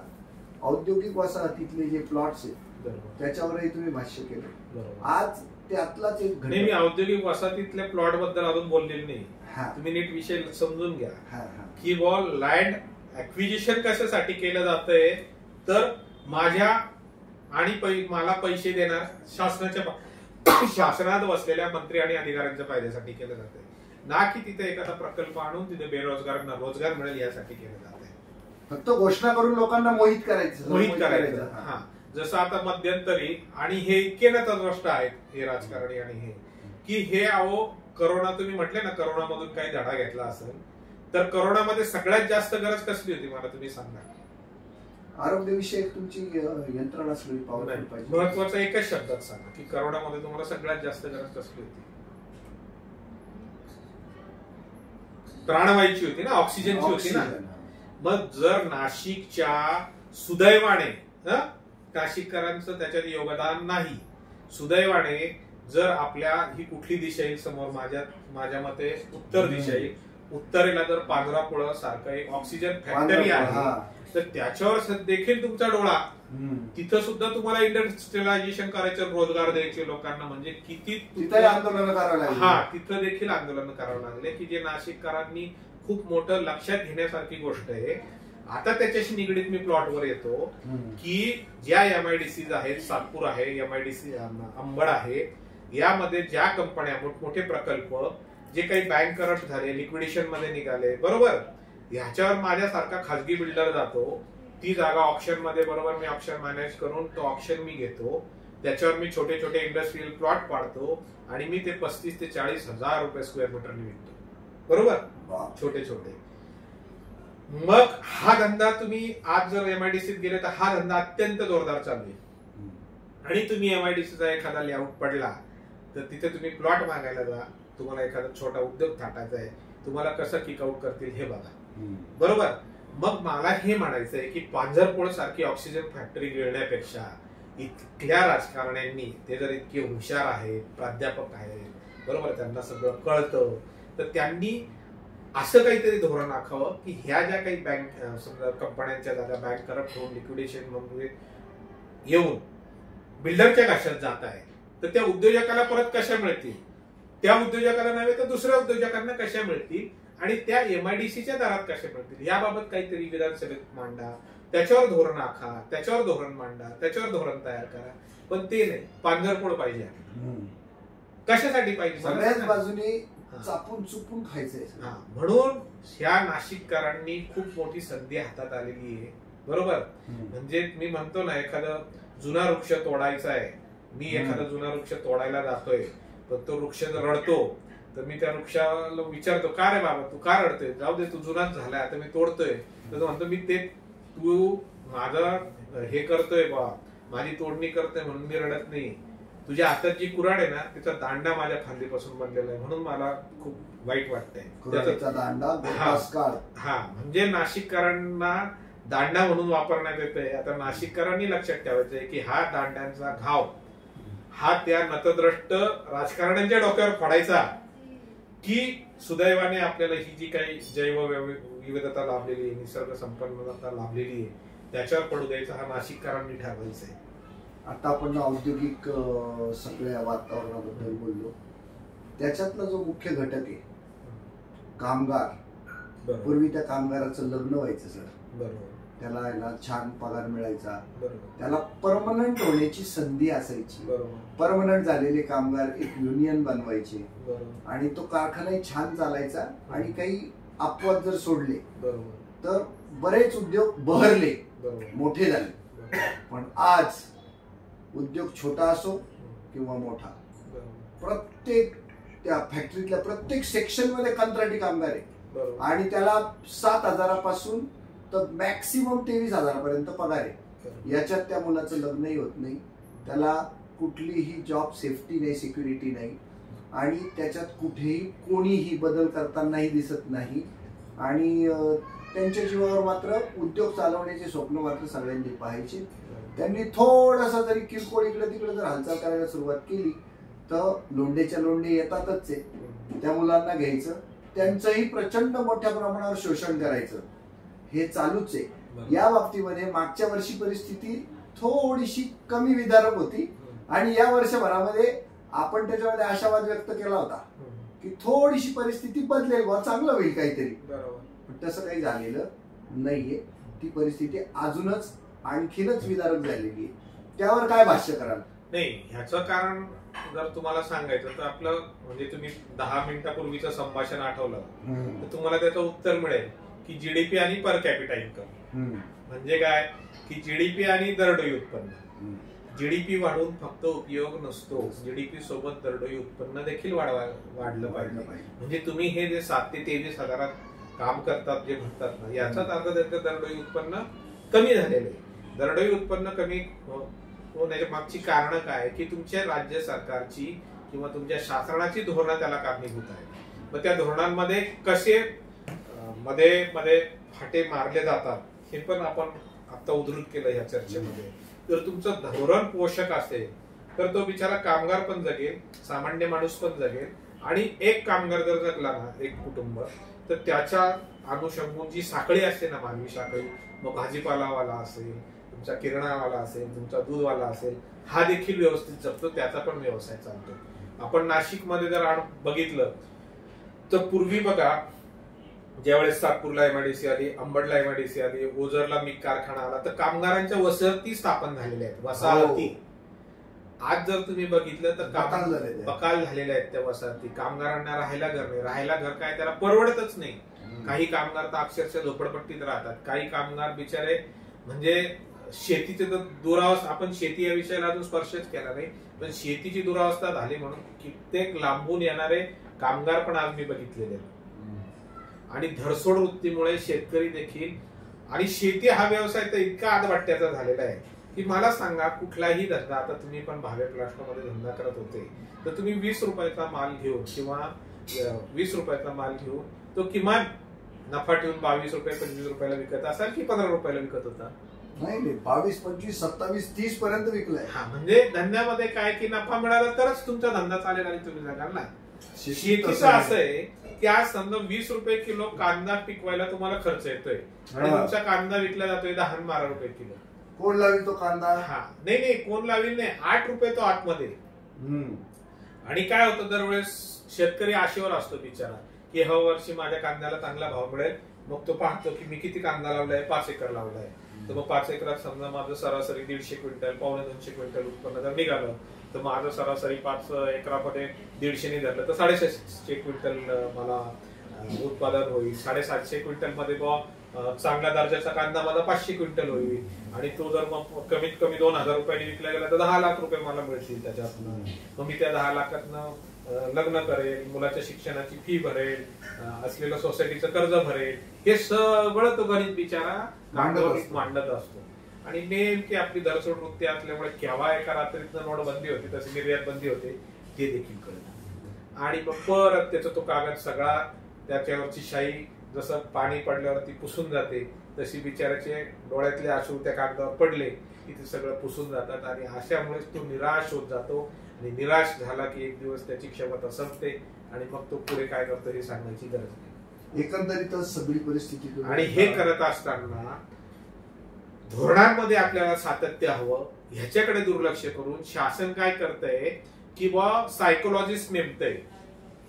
औद्योगिक वसाहतीतले जे प्लॉट्स आहेत त्याच्यावरही तुम्ही भाष्य केलं. आज त्यातलाच एक मी औद्योगिक वसाहतीतल्या प्लॉट बद्दल अजून बोललेलं नाही. तुम्ही नीट विषय समजून घ्या की लँड ऍक्विजिशन कशासाठी केलं जातंय, तर माझ्या आणि मला पैसे देणार शासनात बसलेल्या मंत्री आणि अधिकाऱ्यांच्या फायद्यासाठी केलं जातंय, ना की तिथे एखादा प्रकल्प आणून तिथे बेरोजगारांना रोजगार मिळेल यासाठी केलं जातंय. फक्त घोषणा करून लोकांना मोहित करायचं. हा, जसं आता मध्यंतरी आणि हे इतके नतद्रष्ट आहेत हे राजकारणी आणि हे की हे करोना तुम्ही म्हटले ना, करोनामधून काही धडा घेतला असेल तर करोनामध्ये सगळ्यात जास्त गरज कसली होती मला तुम्ही सांगा. आरोग्यविषयक तुमची यंत्रणा पाहिजे. महत्वाचा एकच शब्दात सांगा की करोनामध्ये तुम्हाला सगळ्यात जास्त गरज कसली होती. प्राणवायूची होती ना, ऑक्सिजनची होती ना. मग जर नाशिकच्या सुदैवाने नाशिककरांचं त्याच्यात योगदान नाही, सुदैवाने जर आपल्या ही कुठली दिशा येईल समोर, माझ्या मते उत्तर दिशा येईल. उत्तरेला जर पांढरापुळं सारखं एक ऑक्सिजन फॅक्टरी आहे तर त्याच्यावर देखील तुमचा डोळा, तिथं सुद्धा तुम्हाला इंडस्ट्रियलायझेशन करायचं, रोजगार द्यायचे लोकांना, म्हणजे किती आंदोलन करावं लागलं. तिथं देखील आंदोलन करावं लागले की जे नाशिककरांनी खूप मोठं लक्षात घेण्यासारखी गोष्ट आहे. आता त्याच्याशी निगडीत मी प्लॉटवर येतो की ज्या MIDCs आहेत, सातपूर आहे, MIDC अंबड आहे, यामध्ये ज्या कंपन्या मोठमोठे प्रकल्प जे काही बँक करप्ट झाले, लिक्विडेशन मध्ये निघाले, बरोबर, ह्याच्यावर माझ्यासारखा खासगी बिल्डर जातो, ती जागा ऑप्शन मध्ये, बरोबर, मी ऑप्शन मॅनेज करून तो ऑप्शन मी घेतो, त्याच्यावर मी छोटे छोटे इंडस्ट्रियल प्लॉट पाडतो आणि मी ते 35,000 ते 40,000 रुपये स्क्वेअर मीटरने विकतो, बरोबर, छोटे छोटे. मग हा धंदा तुम्ही आज जर MIDCत गेले तर हा धंदा अत्यंत जोरदार चालू आहे. आणि तुम्ही MIDCचा एखादा लेआउट पडला तर तिथे तुम्ही प्लॉट मागायला जा, तुम्हाला एखादा छोटा उद्योग थाटायचा आहे, तुम्हाला कसं किकआउट करतील हे बघा, बरोबर. मग मला हे म्हणायचं आहे की पांझरपोळ सारखी ऑक्सिजन फॅक्टरी गिळण्यापेक्षा इथल्या राजकारण्यांनी, ते जर इतके हुशार आहेत, प्राध्यापक आहेत, बरोबर, त्यांना सगळं कळतं, तर त्यांनी असं काहीतरी धोरण आखावं की ह्या ज्या काही बँक समजा कंपन्यांच्या जागा बँक करप्ट होऊन लिक्विडेशन मध्ये येऊन बिल्डरच्या घशात जात आहे, तर त्या उद्योजकाला परत कशा मिळतील, त्या उद्योजकाला नव्हे तर दुसऱ्या उद्योजकांना कशा मिळतील आणि त्या MIDCच्या दारात कशा मिळतील, याबाबत काहीतरी विधानसभेत मांडा, त्याच्यावर धोरण आखा, त्याच्यावर धोरण मांडा, त्याच्यावर धोरण तयार करा. पण ते नाही, पांढरपोळ पाहिजे. कशासाठी पाहिजे, सगळ्याच बाजूने चापून चुपून खायचंय. म्हणून ह्या नाशिककरांनी खूप मोठी संधी हातात आलेली आहे, बरोबर. म्हणजे मी म्हणतो ना, एखादा जुना वृक्ष तोडायचा आहे, मी एखादा जुना वृक्ष तोडायला जातोय, पण तो वृक्ष रडतो, तर मी त्या वृक्षाला विचारतो, का रे बाबा तू का रडतोय, जाऊ दे तू जुनाच झालाय, आता मी तोडतोय. तर तो म्हणतो, मी ते तू माझं हे करतोय बा, माझी तोडणी करते म्हणून मी रडत नाही. तुझ्या हातात जी कुऱ्हाड आहे ना त्याचा दांडा माझ्या खांदीपासून बनलेला आहे म्हणून मला खूप वाईट वाटतंय. कुऱ्हाडीचा दांडा गोपास काळ. हा म्हणजे नाशिककरांना दांडा म्हणून वापरण्यात येतंय. आता नाशिककरांनी लक्षात ठेवायचंय की हा दांड्यांचा घाव हा त्या नतद्रष्ट राजकारण्यांच्या डोक्यावर फोडायचा की सुदैवाने आपल्याला ही जी काही जैवविविधता लाभलेली आहे, निसर्ग संपन्नता लाभलेली आहे त्याच्यावर पडू द्यायचा हा नाशिककरांनी ठरवायचा आहे. आता आपण औद्योगिक सगळ्या वातावरणाबद्दल बोललो, त्याच्यातला जो मुख्य घटक आहे कामगार. पूर्वी त्या कामगाराचं लग्न व्हायचं सर, बरोबर, त्याला याला छान पगार मिळायचा, बरोबर, त्याला परमनंट होण्याची संधी असायची. बरोबर, परमनंट झालेले कामगार एक युनियन बनवायचे बरोबर, आणि तो कारखानाही छान चालायचा. आणि काही अपवाद जर सोडले बरोबर, तर बरेच उद्योग बहरले, बरोबर, मोठे झाले. बरोबर, पण आज उद्योग छोटा असो किंवा मोठा, बरोबर, प्रत्येक त्या फॅक्टरीतल्या प्रत्येक सेक्शन मध्ये कंत्राटी कामगार आहे बरोबर, आणि त्याला 7,000पासून तर मॅक्सिमम 23,000पर्यंत पगार आहे. बरोबर. याच्यात त्या मुलाचं लग्नही होत नाही, त्याला कुठलीही जॉब सेफ्टी नाही, सिक्युरिटी नाही आणि त्याच्यात कुठेही कोणीही बदल करतानाही दिसत नाही. आणि त्यांच्या जीवावर मात्र उद्योग चालवण्याचे स्वप्न मात्र सगळ्यांनी पाहायचे. त्यांनी थोडासा जरी किरकोळ इकडे तिकडे जर हालचाल करायला सुरुवात केली तर लोंढेच्या लोंढे येतातच आहे. त्या मुलांना घ्यायचं, त्यांचंही प्रचंड मोठ्या प्रमाणावर शोषण करायचं, हे चालूच आहे. या बाबतीमध्ये मागच्या वर्षी परिस्थिती थोडीशी कमी विदारक होती आणि या वर्षभरामध्ये आपण त्याच्यामध्ये आशावाद व्यक्त केला होता की थोडीशी परिस्थिती बदलेल, वा चांगलं होईल काहीतरी. पण तसं काही झालेलं नाहीये. ती परिस्थिती अजूनच आणखीनच विदारक झालेली आहे. त्यावर काय भाष्य कराल? नाही, ह्याचं कारण जर तुम्हाला सांगायचं तर आपलं म्हणजे तुम्ही 10 मिनिटापूर्वीचं संभाषण आठवलं तर तुम्हाला त्याचं उत्तर मिळेल की जीडीपी आणि पर कॅपिटा इन्कम. म्हणजे काय की जीडीपी आणि दरडोई उत्पन्न. जीडीपी वाढून फक्त उपयोग नसतो, जीडीपी सोबत दरडोई उत्पन्न देखील वाढलं पाहिजे. म्हणजे तुम्ही हे जे 7 ते 23,000 काम करतात, जे म्हणतात ना, याचाच अर्थ त्याचं दरडोई उत्पन्न कमी झालेलं आहे. दरडोई उत्पन्न कमी होण्याच्या मागची कारण काय की तुमच्या राज्य सरकारची किंवा तुमच्या शासनाची धोरणं त्याला कारणीभूत आहे. मग त्या धोरणांमध्ये कसे मध्ये मध्ये फाटे मारले जातात हे पण आपण आता उद्धृत केलं ह्या चर्चेमध्ये. जर तुमचं धोरण पोषक असेल तर तो बिचारा कामगार पण जगेल, सामान्य माणूस पण जगेल. आणि एक कामगार जर जगला ना, एक कुटुंब, तर त्याच्या अनुषंगून जी साखळी असते ना, मानवी साखळी, मग भाजीपालावाला असेल, तुमचा किराणावाला असेल, तुमचा दूधवाला असेल, हा देखील व्यवस्थित जगतो, त्याचा पण व्यवसाय चालतो. आपण नाशिकमध्ये जर बघितलं तर पूर्वी बघा, ज्यावेळेस सातपूरला एमआयडीसी आली, अंबडला एमआयडीसी आली, ओझरला मिग कारखाना आला, तर कामगारांच्या वसाहती स्थापन झालेल्या आहेत. वसाहती आज जर तुम्ही बघितलं तर बकाल झालेल्या आहेत त्या वसाहती. कामगारांना राहायला घर नाही. राहायला घर काय, त्याला परवडतच नाही. काही कामगार तर अक्षरशः झोपडपट्टीत राहतात. काही कामगार बिचारे म्हणजे शेतीचे तर दुरावस्था, आपण शेती या विषयाला अजून स्पर्शच केला नाही, पण शेतीची दुरावस्था झाली म्हणून कित्येक लांबून येणारे कामगार पण आज मी बघितलेले. आणि धरसोड वृत्तीमुळे शेतकरी देखील, आणि शेती हा व्यवसाय तर इतका आदवाट्याचा झालेला आहे की मला सांगा, कुठलाही धंदा, आता तुम्ही पण भावे प्लास्टरमध्ये धंदा करत होते, तर तुम्ही 20 रुपयाचा माल घेऊन किंवा 20 रुपयाचा माल घेऊन तो किमान नफा ठेवून 22 रुपये 25 रुपयाला विकत असाल की 15 रुपयाला विकत होता? नाही, 22, 25, 27, 30 पर्यंत विकलाय. हा, म्हणजे धंद्यामध्ये काय की नफा मिळाला तरच तुमचा धंदा चालेल आणि तुम्ही जगाल ना. शेतीचं असं आहे की आज समजा 20 रुपये किलो कांदा पिकवायला तुम्हाला खर्च येतोय आणि तुमचा कांदा विकला जातोय 10-12 रुपये किलो. कोण लावी तो कांदा? हा, नाही, कोण लावी नाही, 8 रुपये तो आतमध्ये. आणि काय होतं, दरवेळेस शेतकरी आशेवर असतो बिचारा की ह्या वर्षी माझ्या कांद्याला चांगला भाव मिळेल. मग तो पाहतो की मी किती कांदा लावलाय, 5 एकर लावलाय, तर मग 5 एकरात समजा माझं सरासरी 150 क्विंटल, 1.25 क्विंटल उत्पन्न जर निघालं, तर माझं सरासरी 5 एकरामध्ये 150 धरलं तर 650 क्विंटल मला उत्पादन होईल. 750 क्विंटल मध्ये चांगल्या दर्जाचा कांदा माझा 500 क्विंटल होईल. आणि तो जर मग कमीत कमी 2,000 रुपयांनी विकला गेला तर 10 लाख रुपये मला मिळतील त्याच्यातनं. मग मी त्या 10 लाखातनं लग्न करेल, मुलाच्या शिक्षणाची फी भरेल, असलेलं सोसायटीचं कर्ज भरेल. हे सगळं तो गरीब बिचारा मांडत असतो. आणि नेमकी आपली धरसोड वृत्ती असल्यामुळे केव्हा एका रात्रीतनं नोटबंदी होती तशी निर्यात बंदी होते ते देखील कळलं. आणि मग परत त्याचा तो कागद सगळा त्याच्यावरची शाई जसं पाणी पडल्यावरती पुसून जाते तशी बिचाराचे डोळ्यातले अश्रू त्या कागदावर पडले की ते सगळं पुसून जातात. आणि अशामुळेच तो निराश होत जातो आणि निराश झाला की एक दिवस त्याची क्षमता संपते आणि मग तो पुढे काय करतो हे सांगण्याची गरज नाही. एकंदरीतच सगळी परिस्थिती. आणि हे करत असताना धोरणांमध्ये आपल्याला सातत्य हवं, ह्याच्याकडे दुर्लक्ष करून शासन काय करतंय की बा सायकोलॉजिस्ट नेमतंय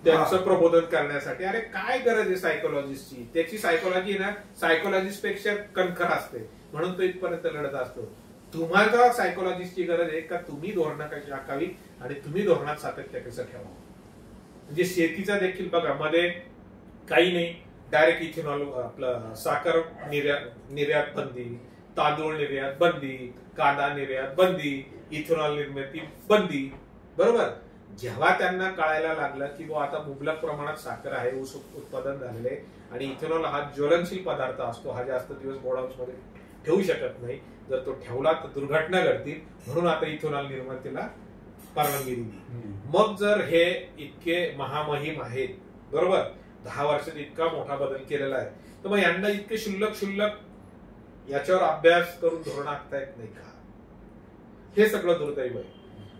त्यांचं प्रबोधन करण्यासाठी. अरे काय गरज आहे सायकोलॉजिस्टची? त्याची सायकोलॉजी ना सायकोलॉजिस्ट पेक्षा कणखर असते म्हणून तो इथपर्यंत लढत असतो. तुम्हाला सायकोलॉजिस्टची गरज आहे का तुम्ही धोरणं कशी आखावी आणि तुम्ही धोरणात सातत्य कसं ठेवावं. म्हणजे शेतीचा देखील बघा, मध्ये काही नाही डायरेक्ट इथेनॉल आपलं साखर निर्यात बंदी, तांदूळ निर्यात बंदी, कांदा निर्यात बंदी, इथेनॉल निर्मिती बंदी. बरोबर. जेव्हा त्यांना कळायला लागलं की आता मुबलक प्रमाणात साखर आहे, ऊस उत्पादन झालेले आणि इथेनॉल हा ज्वलनशील पदार्थ असतो, हा जास्त दिवस गोडाऊन्स मध्ये ठेवू शकत नाही, जर तो ठेवला तर दुर्घटना घडतील, म्हणून आता इथेनॉल निर्मितीला परवानगी दिली. मग जर हे इतके महामहिम आहेत, बरोबर, 10 वर्षात इतका मोठा बदल केलेला आहे, तर मग यांना इतके शुल्लक याच्यावर अभ्यास करून धोरण आखता येत नाही का? हे सगळं दुर्दैव आहे.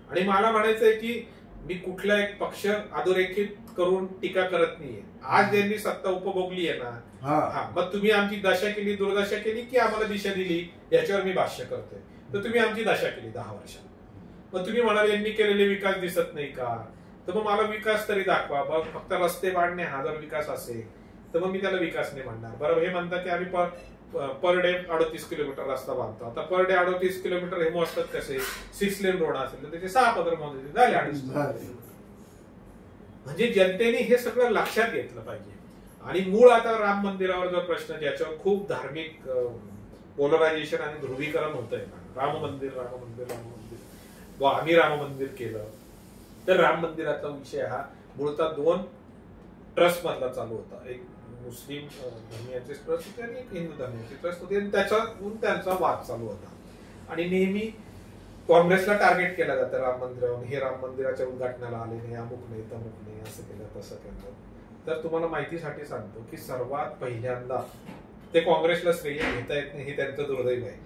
आणि मला म्हणायचंय की मी कुठला एक पक्ष अधोरेखित करून टीका करत नाहीये. आज ज्यांनी सत्ता उपभोगली आहे ना, मग तुम्ही आमची दशा केली, दुर्दशा केली की आम्हाला दिशा दिली, याच्यावर मी भाष्य करतोय. तर तुम्ही आमची दशा केली 10 वर्षात. मग तुम्ही म्हणाल यांनी केलेले विकास दिसत नाही का? तर मग मला विकास तरी दाखवा. मग फक्त रस्ते बांधणे हा जर विकास असेल तर मग मी त्याला विकास नाही म्हणणार. बरोबर. हे म्हणतात की आम्ही पर डे 38 किलोमीटर रस्ता बांधतो. आता पर डे 38 किलोमीटर हे मोजतात कसे? 6 लेन रोड असेल तर त्याचे 6 पदर मोजले झाले 2.5. म्हणजे जनतेने हे सगळं लक्षात घेतलं पाहिजे. आणि मूळ आता राम मंदिरावर जो प्रश्न, ज्याच्यावर खूप धार्मिक पोलरायझेशन आणि ध्रुवीकरण होतंय ना, राम मंदिर आम्ही राम मंदिर केलं. तर राम मंदिराचा विषय हा मूळतः 2 ट्रस्ट मधला चालू होता. एक मुस्लिम धर्मियांचे ट्रस्ट होते आणि एक हिंदू धर्मियांचे ट्रस्ट होते, आणि त्याच्यातून त्यांचा वाद चालू होता. आणि नेहमी काँग्रेसला टार्गेट केलं जातं राम मंदिरावर, हे राम मंदिराच्या उद्घाटनाला आले नाही, अमुक नाही तमुक नाही, असं केलं तसं केलं. तर तुम्हाला माहितीसाठी सांगतो की सर्वात पहिल्यांदा ते काँग्रेसला श्रेय घेता येत नाही, हे त्यांचं दुर्दैव आहे.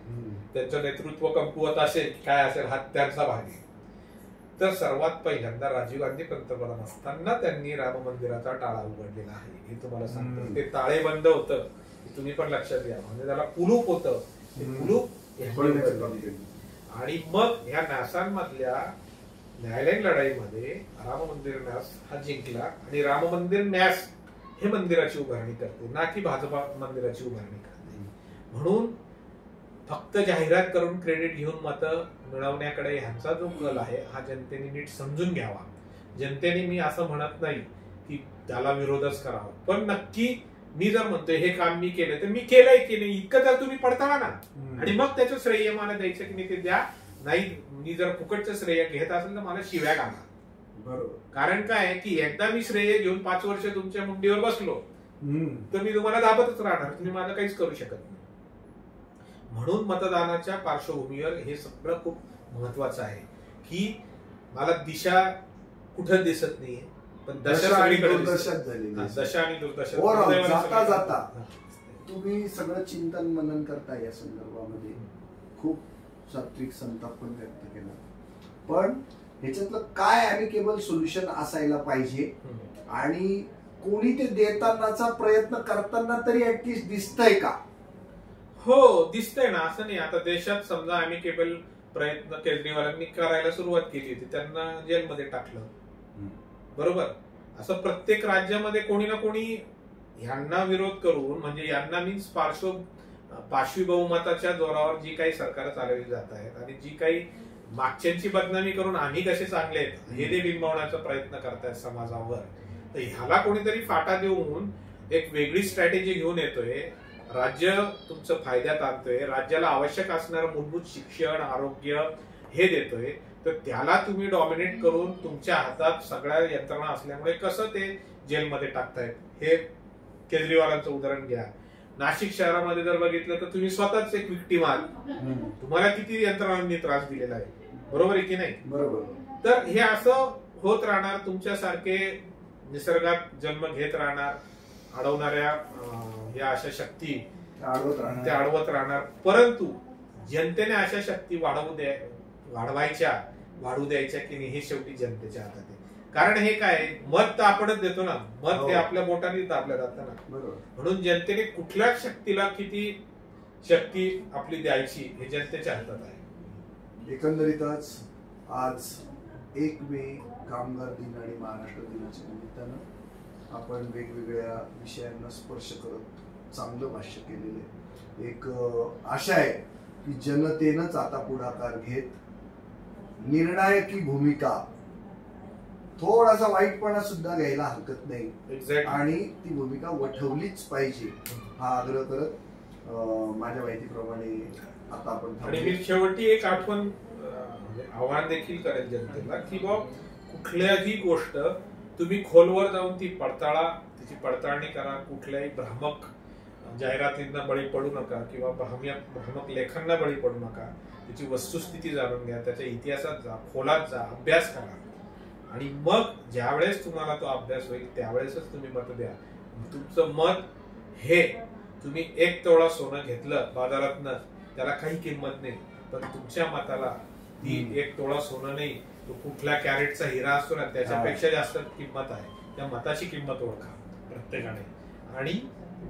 त्यांचं नेतृत्व कमकुवत असेल काय असेल हा त्यांचा भाग आहे. तर सर्वात पहिल्यांदा राजीव गांधी पंतप्रधान असताना त्यांनी राम मंदिराचा टाळा उघडलेला आहे, हे तुम्हाला सांगतो. ते ताळे बंद होतं, तुम्ही पण लक्षात घ्या. म्हणजे त्याला कुलूप होतं, ते कुलूप. आणि मग ह्या न्यासांमधल्या न्यायालयीन लढाईमध्ये राम मंदिर न्यास हा जिंकला. आणि राम मंदिर न्यास हे मंदिराची उभारणी करते, ना की भाजपा मंदिराची उभारणी करते. म्हणून फक्त जाहिरात करून क्रेडिट घेऊन मतं मिळवण्याकडे ह्यांचा जो कल आहे हा जनतेने नीट समजून घ्यावा. जनतेने, मी असं म्हणत नाही की त्याला विरोधच करावा, पण नक्की मी जर म्हणतोय हे काम मी केलं तर मी केलंय की नाही इतकं तर तुम्ही पडताळा ना. आणि मग त्याचं श्रेय मला द्यायचं की नाही ते द्या. नाही, मी जर फुकटचं श्रेय घेत असेल तर मला शिव्या घाला. बरोबर. कारण काय की एकदा मी श्रेय घेऊन 5 वर्ष तुमच्या मुंडीवर बसलो तर मी तुम्हाला दाबतच राहणार, तुम्ही माझं काहीच करू शकत नाही. म्हणून मतदानाच्या पार्श्वभूमीवर हे सगळं खूप महत्वाचं आहे की मला दिशा कुठं दिसत नाहीये, पण दशा आणि दुर्दशा जाता जाता तुम्ही सगळं चिंतन मनन करता या संदर्भामध्ये. खूप सात्विक संताप पण व्यक्त केला, पण ह्याच्यातलं काय अॅमिकेबल सोल्युशन असायला पाहिजे आणि कोणी ते देतानाचा प्रयत्न करताना तरी ऍटलिस्ट दिसतंय का? हो, दिसतंय ना. असं नाही, आता देशात समजा अॅमिकेबल प्रयत्न केजरीवालांनी करायला सुरुवात केली होती, त्यांना जेलमध्ये टाकलं. बरोबर. असं प्रत्येक राज्यामध्ये कोणी ना कोणी ह्यांना विरोध करून, म्हणजे यांना मीन्स पार्श्वी बहुमताच्या जोरावर जी काही सरकार चालवली जात आहेत आणि जी काही मागच्यांची बदनामी करून आम्ही कसे चांगले आहेत हे ते बिंबवण्याचा प्रयत्न करतायत समाजावर. तर ह्याला कोणीतरी फाटा देऊन एक वेगळी स्ट्रॅटेजी घेऊन येतोय, राज्य तुमचं फायद्यात आणतोय, राज्याला आवश्यक असणारं मूलभूत शिक्षण, आरोग्य हे देतोय, तर त्याला तुम्ही डॉमिनेट करून तुमच्या हातात सगळ्या यंत्रणा असल्यामुळे कसं ते जेलमध्ये टाकतायत. हे केजरीवालांचं उदाहरण घ्या. नाशिक शहरामध्ये जर बघितलं तर तुम्ही स्वतःच एक विक्टीम आहात. तुम्हाला किती यंत्रणांनी त्रास दिलेला आहे, बरोबर आहे की नाही? बरोबर. तर हे असं होत राहणार. तुमच्यासारखे निसर्गात जन्म घेत राहणार, अडवणाऱ्या या अशा शक्ती त्या अडवत राहणार. परंतु जनतेने अशा शक्ती वाढवू द्यायच्या की नाही हे शेवटी जनतेच्या हातात आहे. कारण हे काय, मत तर आपणच देतो ना, मत हे आपल्या बोटाने दाबलं जातं ना. म्हणून जनतेने कुठल्या शक्तीला किती शक्ती आपली द्यायची हे जनतेच्या हातात आहे. एकंदरीतच आज 1 मे कामगार दिन आणि महाराष्ट्र दिनाच्या निमित्तानं आपण वेगवेगळ्या विषयांना स्पर्श करत चांगलं भाष्य केलेलं आहे. एक आशा आहे की जनतेनंच आता पुढाकार घेत निर्णायकी भूमिका, थोडासा वाईटपणा सुद्धा घ्यायला हरकत नाही आणि ती भूमिका वठवलीच पाहिजे हा आग्रह करत माझ्या माहितीप्रमाणे आता आपण आणि मी शेवटी एक आव्हान देखील करेल जनतेला की कुठल्याही गोष्ट तुम्ही खोलवर जाऊन ती तिची पडताळणी करा. कुठल्याही भ्रामक जाहिरातींना बळी पडू नका किंवा भ्रामक लेखांना बळी पडू नका. त्याची वस्तुस्थिती जाणून घ्या, त्याच्या इतिहासात जा, खोलात जा, अभ्यास करा आणि मग ज्यावेळेस तुम्हाला तो अभ्यास होईल त्यावेळेसच तुम्ही मत द्या. तुमचं मत हे तुम्ही 1 तोळा सोनं घेतलं बाजारातनं, त्याला काही किंमत नाही, पण तुमच्या मताला ती 1 तोळा सोनं नाही, तो कुठल्या कॅरेटचा हिरा असतो ना त्याच्यापेक्षा जास्त किंमत आहे. त्या मताची किंमत ओळखा प्रत्येकाने आणि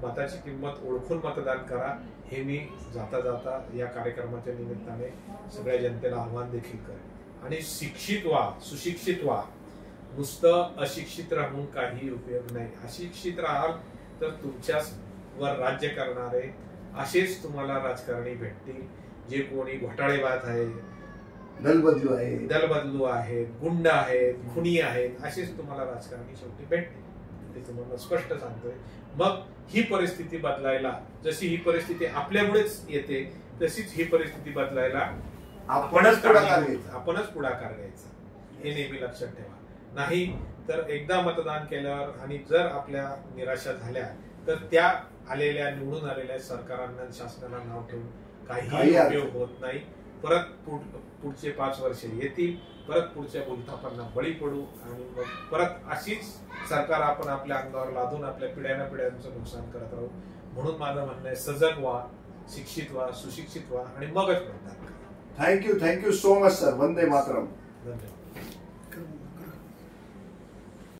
मताची किंमत ओळखून मतदान करा. हे मी जाता जाता या कार्यक्रमाच्या निमित्ताने सगळ्या जनतेला आव्हान देखील करेन. आणि शिक्षित व्हा, सुशिक्षित व्हा. नुसतं अशिक्षित राहून काही उपयोग नाही. अशिक्षित राहाल तर तुमच्यावर राज्य करणारे असेच तुम्हाला राजकारणी भेटतील, जे कोणी घोटाळेबाज आहे, दलबदलू आहेत, गुंड आहेत, खुनी आहेत, असेच तुम्हाला राजकारणी शेवटी भेटतील. ते तुम्हाला स्पष्ट सांगतोय. मग ही परिस्थिती बदलायला, जशी ही परिस्थिती आपल्यामुळेच येते तशीच ही परिस्थिती बदलायला आपणच पुढाकार घ्यायचा. हे नेहमी लक्षात ठेवा. नाही तर एकदा मतदान केल्यावर आणि जर आपल्या निराशा झाल्या तर त्या निवडून आलेल्या सरकारांना, शासनाला नाव ठेवून काही उपयोग होत नाही. परत पुढचे 5 वर्ष येतील, परत पुढच्या भूलथापांना बळी पडू आणि मग परत अशीच सरकार आपण आपल्या अंगावर लादून आपल्या पिढ्यानपिढ्यांचं नुकसान करत राहू. म्हणून माझं म्हणणं आहे, सजग व्हा, शिक्षित व्हा, सुशिक्षित व्हा आणि मगच मतदान करा. Thank you so much sir. Vande Mataram. धन्यवाद.